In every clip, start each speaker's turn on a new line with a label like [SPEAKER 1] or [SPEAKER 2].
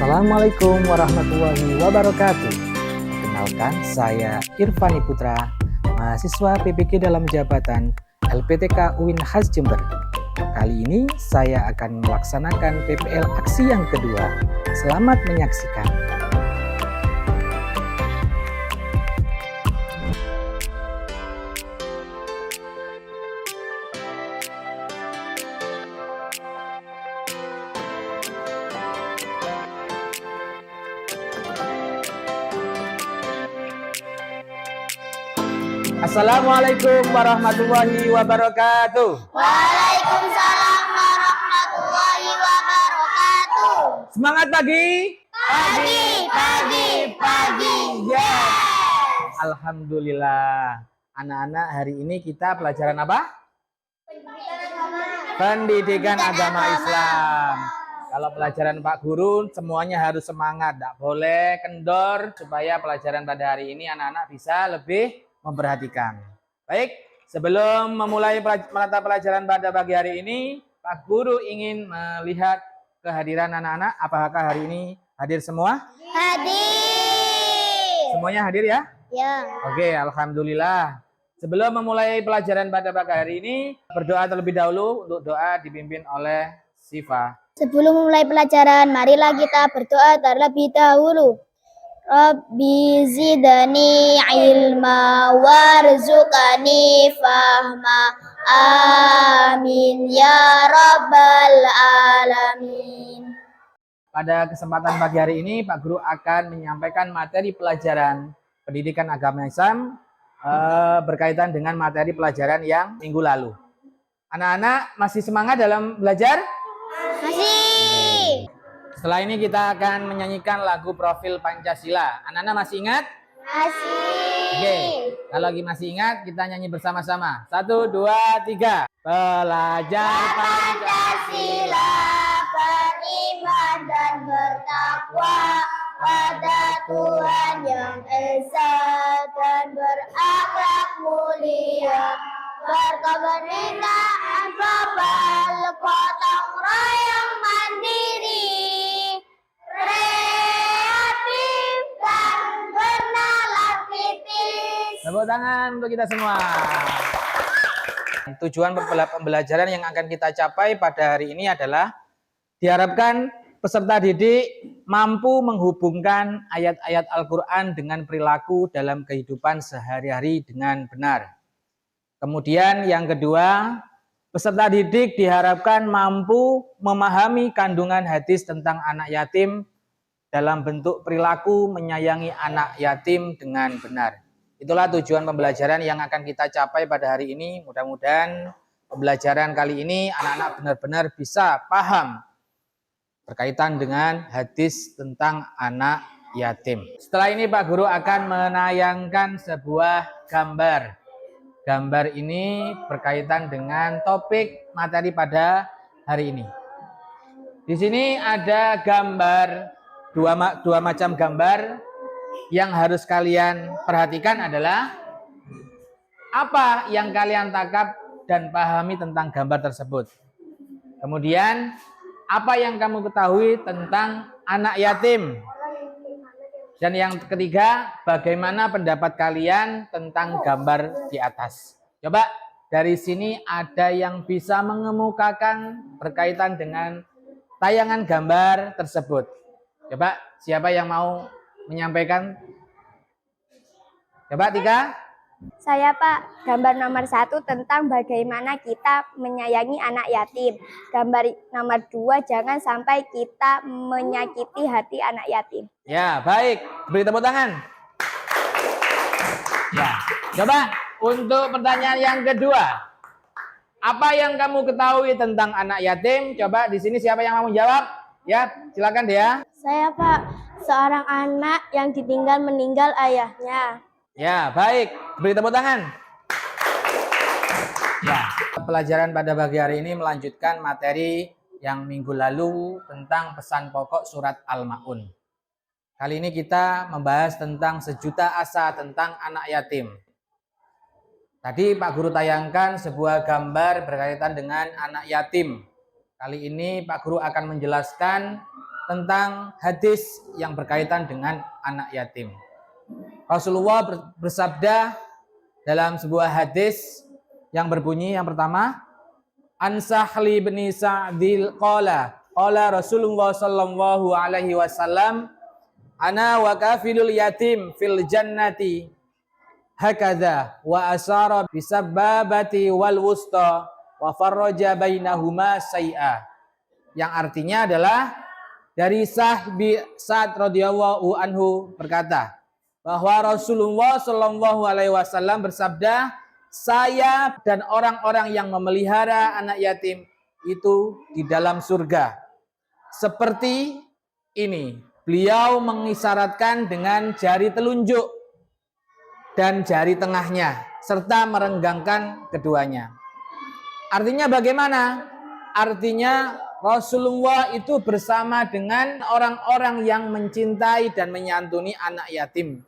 [SPEAKER 1] Assalamualaikum warahmatullahi wabarakatuh. Perkenalkan, saya Irfani Putra, mahasiswa PPG dalam jabatan LPTK UIN Khas Jember. Kali ini saya akan melaksanakan PPL aksi yang kedua. Selamat menyaksikan. Assalamualaikum warahmatullahi wabarakatuh.
[SPEAKER 2] Waalaikumsalam warahmatullahi wabarakatuh.
[SPEAKER 1] Semangat pagi.
[SPEAKER 2] Pagi.
[SPEAKER 1] Yes. Alhamdulillah. Anak-anak, hari ini kita pelajaran apa? Pendidikan agama Islam. Kalau pelajaran Pak Guru semuanya harus semangat, tidak boleh kendor supaya pelajaran pada hari ini anak-anak bisa lebih memperhatikan. Baik, sebelum memulai mata pelajaran pada pagi hari ini, Pak Guru ingin melihat kehadiran anak-anak. Apakah hari ini hadir semua?
[SPEAKER 2] Hadir.
[SPEAKER 1] Semuanya hadir ya?
[SPEAKER 2] Ya.
[SPEAKER 1] Oke, alhamdulillah. Sebelum memulai pelajaran pada pagi hari ini, berdoa terlebih dahulu. Untuk doa dipimpin oleh Siva.
[SPEAKER 2] Sebelum memulai pelajaran, marilah kita berdoa terlebih dahulu. Rabbi zidni ilma warzuqni fahma. Amin ya rabbal alamin.
[SPEAKER 1] Pada kesempatan pagi hari ini, Pak Guru akan menyampaikan materi pelajaran pendidikan agama Islam berkaitan dengan materi pelajaran yang minggu lalu. Anak-anak masih semangat dalam belajar?
[SPEAKER 2] Masih.
[SPEAKER 1] Setelah ini kita akan menyanyikan lagu Profil Pancasila. Anak-anak masih ingat?
[SPEAKER 2] Masih.
[SPEAKER 1] Oke, kalau lagi masih ingat, kita nyanyi bersama-sama. 1, 2, 3. Belajar
[SPEAKER 2] Pancasila, beriman dan bertakwa pada Tuhan yang Esa dan berakhlak mulia, berkeberanian global, gotong royong mandiri, kreatif dan bernalar kritis.
[SPEAKER 1] Tepuk tangan untuk kita semua. Tujuan pembelajaran yang akan kita capai pada hari ini adalah diharapkan peserta didik mampu menghubungkan ayat-ayat Al-Quran dengan perilaku dalam kehidupan sehari-hari dengan benar. Kemudian yang kedua, peserta didik diharapkan mampu memahami kandungan hadis tentang anak yatim dalam bentuk perilaku menyayangi anak yatim dengan benar. Itulah tujuan pembelajaran yang akan kita capai pada hari ini. Mudah-mudahan pembelajaran kali ini anak-anak benar-benar bisa paham berkaitan dengan hadis tentang anak yatim. Setelah ini Pak Guru akan menayangkan sebuah gambar. Gambar ini berkaitan dengan topik materi pada hari ini. Di sini ada gambar, dua macam gambar. Yang harus kalian perhatikan adalah apa yang kalian tangkap dan pahami tentang gambar tersebut. Kemudian, apa yang kamu ketahui tentang anak yatim. Dan yang ketiga, bagaimana pendapat kalian tentang gambar di atas. Coba dari sini ada yang bisa mengemukakan berkaitan dengan tayangan gambar tersebut. Coba siapa yang mau menyampaikan? Coba Tika.
[SPEAKER 3] Saya Pak, gambar nomor 1 tentang bagaimana kita menyayangi anak yatim. Gambar nomor 2, jangan sampai kita menyakiti hati anak yatim.
[SPEAKER 1] Ya, baik. Beri tepuk tangan. Ya, coba untuk pertanyaan yang kedua. Apa yang kamu ketahui tentang anak yatim? Coba di sini siapa yang mau jawab? Ya, silakan Dea.
[SPEAKER 3] Saya Pak, seorang anak yang ditinggal meninggal ayahnya.
[SPEAKER 1] Ya, baik. Beri tepuk tangan. Ya, pelajaran pada pagi hari ini melanjutkan materi yang minggu lalu tentang pesan pokok surat Al-Ma'un. Kali ini kita membahas tentang sejuta asa tentang anak yatim. Tadi Pak Guru tayangkan sebuah gambar berkaitan dengan anak yatim. Kali ini Pak Guru akan menjelaskan tentang hadis yang berkaitan dengan anak yatim. Rasulullah bersabda dalam sebuah hadis yang berbunyi yang pertama, An Sahli bin Sa'dil qala Rasulullah sallallahu alaihi wasallam, ana wa kafilul yatim fil jannati hakadha wa asara bisabbabati wal wusta wa farraja bainahuma say'a. Yang artinya adalah dari Sa'd radhiyallahu anhu berkata bahwa Rasulullah sallallahu alaihi wasallam bersabda, saya dan orang-orang yang memelihara anak yatim itu di dalam surga. Seperti ini, beliau mengisyaratkan dengan jari telunjuk dan jari tengahnya serta merenggangkan keduanya. Artinya bagaimana? Artinya Rasulullah itu bersama dengan orang-orang yang mencintai dan menyantuni anak yatim.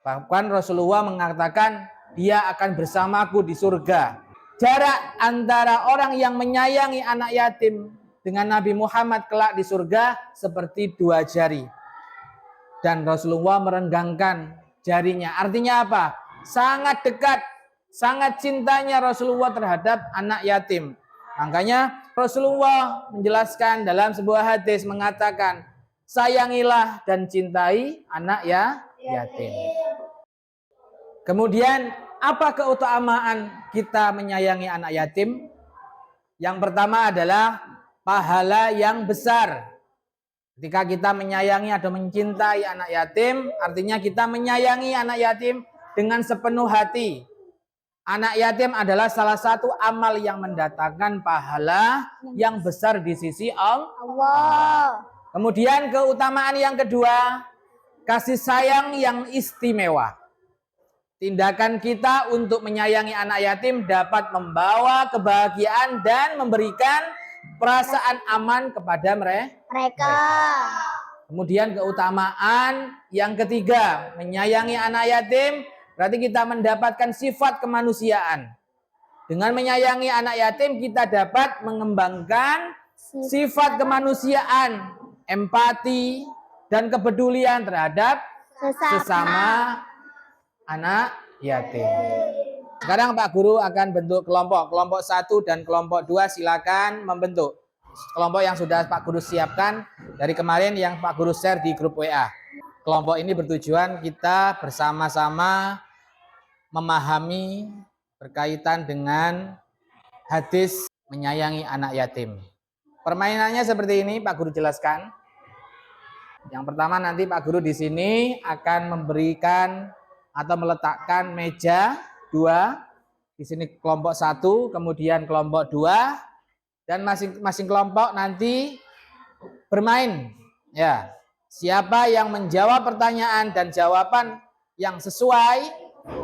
[SPEAKER 1] Bahkan Rasulullah mengatakan dia akan bersamaku di surga. Jarak antara orang yang menyayangi anak yatim dengan Nabi Muhammad kelak di surga seperti 2 jari. Dan Rasulullah merenggangkan jarinya. Artinya apa? Sangat dekat, sangat cintanya Rasulullah terhadap anak yatim. Makanya Rasulullah menjelaskan dalam sebuah hadis mengatakan, sayangilah dan cintai anak yatim. Kemudian apa keutamaan kita menyayangi anak yatim? Yang pertama adalah pahala yang besar. Ketika kita menyayangi atau mencintai anak yatim, artinya kita menyayangi anak yatim dengan sepenuh hati. Anak yatim adalah salah satu amal yang mendatangkan pahala yang besar di sisi Allah. Kemudian keutamaan yang kedua, kasih sayang yang istimewa. Tindakan kita untuk menyayangi anak yatim dapat membawa kebahagiaan dan memberikan perasaan aman kepada mereka. Kemudian keutamaan yang ketiga, menyayangi anak yatim berarti kita mendapatkan sifat kemanusiaan. Dengan menyayangi anak yatim kita dapat mengembangkan sifat kemanusiaan, empati dan kepedulian terhadap sesama anak yatim. Sekarang Pak Guru akan bentuk kelompok 1 dan kelompok 2, silakan membentuk. Kelompok yang sudah Pak Guru siapkan dari kemarin yang Pak Guru share di grup WA. Kelompok ini bertujuan kita bersama-sama memahami berkaitan dengan hadis menyayangi anak yatim. Permainannya seperti ini, Pak Guru jelaskan. Yang pertama nanti Pak Guru di sini akan memberikan atau meletakkan meja 2, di sini kelompok 1, kemudian kelompok 2, dan masing-masing kelompok nanti bermain. Ya, siapa yang menjawab pertanyaan dan jawaban yang sesuai,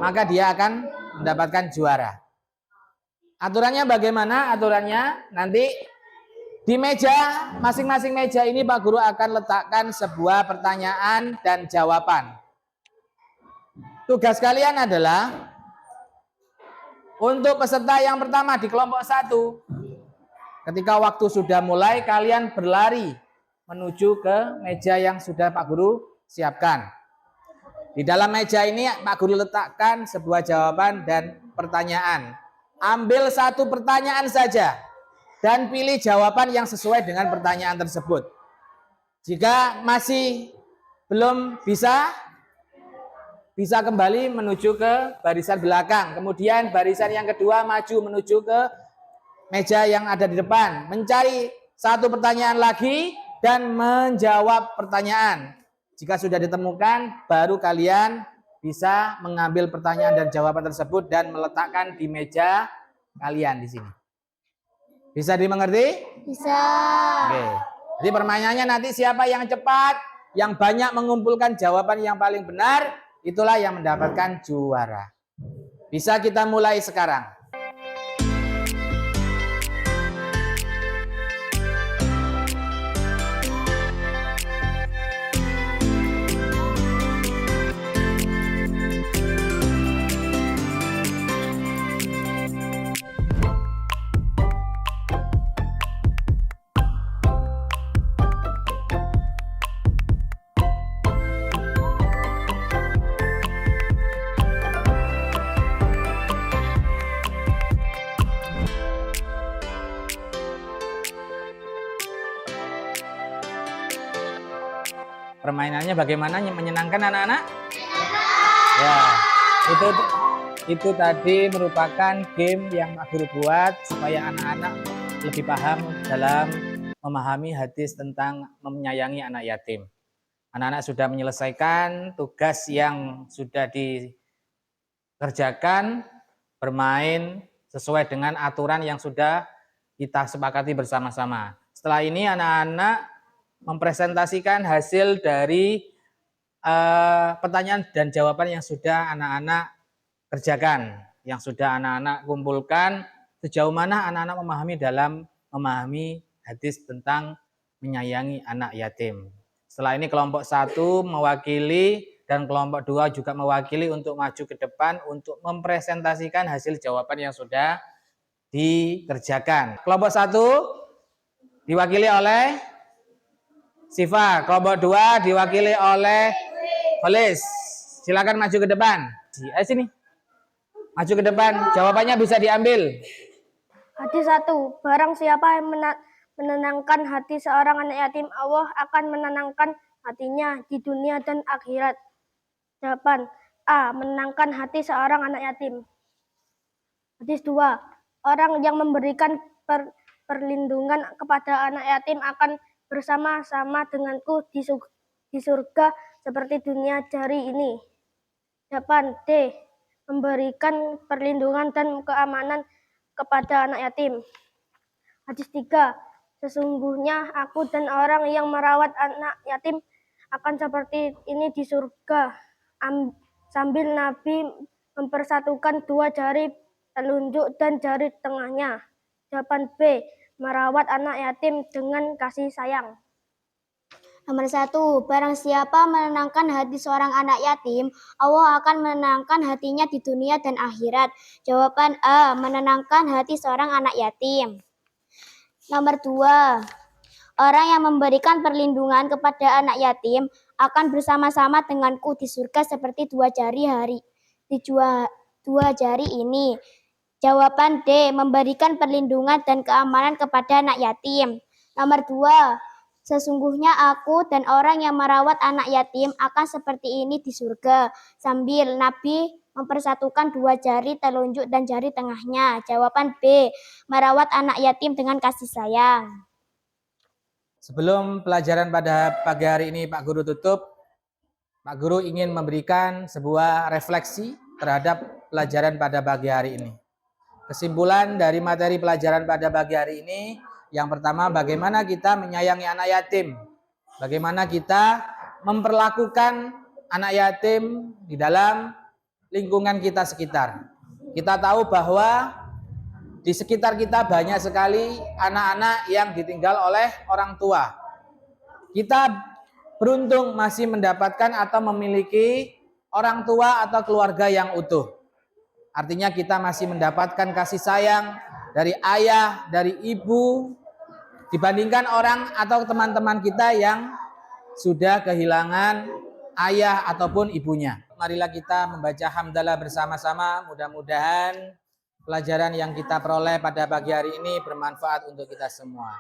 [SPEAKER 1] maka dia akan mendapatkan juara. Aturannya bagaimana? Aturannya nanti di meja, masing-masing meja ini Pak Guru akan letakkan sebuah pertanyaan dan jawaban. Tugas kalian adalah untuk peserta yang pertama di kelompok 1. Ketika waktu sudah mulai, kalian berlari menuju ke meja yang sudah Pak Guru siapkan. Di dalam meja ini Pak Guru letakkan sebuah jawaban dan pertanyaan. Ambil 1 pertanyaan saja dan pilih jawaban yang sesuai dengan pertanyaan tersebut. Jika masih belum bisa kembali menuju ke barisan belakang. Kemudian barisan yang kedua maju menuju ke meja yang ada di depan. Mencari 1 pertanyaan lagi dan menjawab pertanyaan. Jika sudah ditemukan, baru kalian bisa mengambil pertanyaan dan jawaban tersebut dan meletakkan di meja kalian di sini. Bisa dimengerti?
[SPEAKER 2] Bisa.
[SPEAKER 1] Oke. Jadi permainannya nanti siapa yang cepat, yang banyak mengumpulkan jawaban yang paling benar, itulah yang mendapatkan juara. Bisa kita mulai sekarang. Permainannya bagaimana menyenangkan anak-anak? Ya, itu tadi merupakan game yang Pak Guru buat supaya anak-anak lebih paham dalam memahami hadis tentang menyayangi anak yatim. Anak-anak sudah menyelesaikan tugas yang sudah dikerjakan, bermain sesuai dengan aturan yang sudah kita sepakati bersama-sama. Setelah ini anak-anak mempresentasikan hasil dari pertanyaan dan jawaban yang sudah anak-anak kerjakan, yang sudah anak-anak kumpulkan, sejauh mana anak-anak memahami hadis tentang menyayangi anak yatim. Setelah ini kelompok 1 mewakili dan kelompok 2 juga mewakili untuk maju ke depan untuk mempresentasikan hasil jawaban yang sudah dikerjakan. Kelompok 1 diwakili oleh Siva, kelompok 2 diwakili oleh Holis. Silakan maju ke depan. Sini. Maju ke depan. Jawabannya bisa diambil.
[SPEAKER 3] Hadis 1. Barang siapa yang menenangkan hati seorang anak yatim, Allah akan menenangkan hatinya di dunia dan akhirat. Jawaban A. Menenangkan hati seorang anak yatim. Hadis 2. Orang yang memberikan perlindungan kepada anak yatim akan bersama-sama denganku di surga seperti dunia hari ini. Jawaban D. Memberikan perlindungan dan keamanan kepada anak yatim. Hadis 3. Sesungguhnya aku dan orang yang merawat anak yatim akan seperti ini di surga. Sambil Nabi mempersatukan 2 jari telunjuk dan jari tengahnya. Jawaban B. Merawat anak yatim dengan kasih sayang.
[SPEAKER 2] Nomor 1. Barang siapa menenangkan hati seorang anak yatim, Allah akan menenangkan hatinya di dunia dan akhirat. Jawaban A. Menenangkan hati seorang anak yatim. Nomor 2. Orang yang memberikan perlindungan kepada anak yatim akan bersama-sama denganku di surga seperti 2 jari ini. Jawaban D. Memberikan perlindungan dan keamanan kepada anak yatim. Nomor 2. Sesungguhnya aku dan orang yang merawat anak yatim akan seperti ini di surga. Sambil Nabi mempersatukan 2 jari telunjuk dan jari tengahnya. Jawaban B. Merawat anak yatim dengan kasih sayang.
[SPEAKER 1] Sebelum pelajaran pada pagi hari ini Pak Guru tutup, Pak Guru ingin memberikan sebuah refleksi terhadap pelajaran pada pagi hari ini. Kesimpulan dari materi pelajaran pada pagi hari ini, yang pertama bagaimana kita menyayangi anak yatim. Bagaimana kita memperlakukan anak yatim di dalam lingkungan kita sekitar. Kita tahu bahwa di sekitar kita banyak sekali anak-anak yang ditinggal oleh orang tua. Kita beruntung masih mendapatkan atau memiliki orang tua atau keluarga yang utuh. Artinya kita masih mendapatkan kasih sayang dari ayah, dari ibu, dibandingkan orang atau teman-teman kita yang sudah kehilangan ayah ataupun ibunya. Marilah kita membaca hamdalah bersama-sama. Mudah-mudahan pelajaran yang kita peroleh pada pagi hari ini bermanfaat untuk kita semua.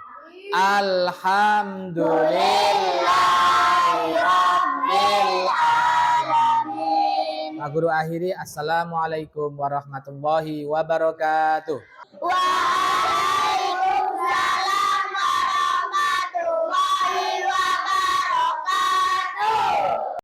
[SPEAKER 1] Alhamdulillahirabbil alamin. Pak Guru akhiri, assalamualaikum warahmatullahi wabarakatuh.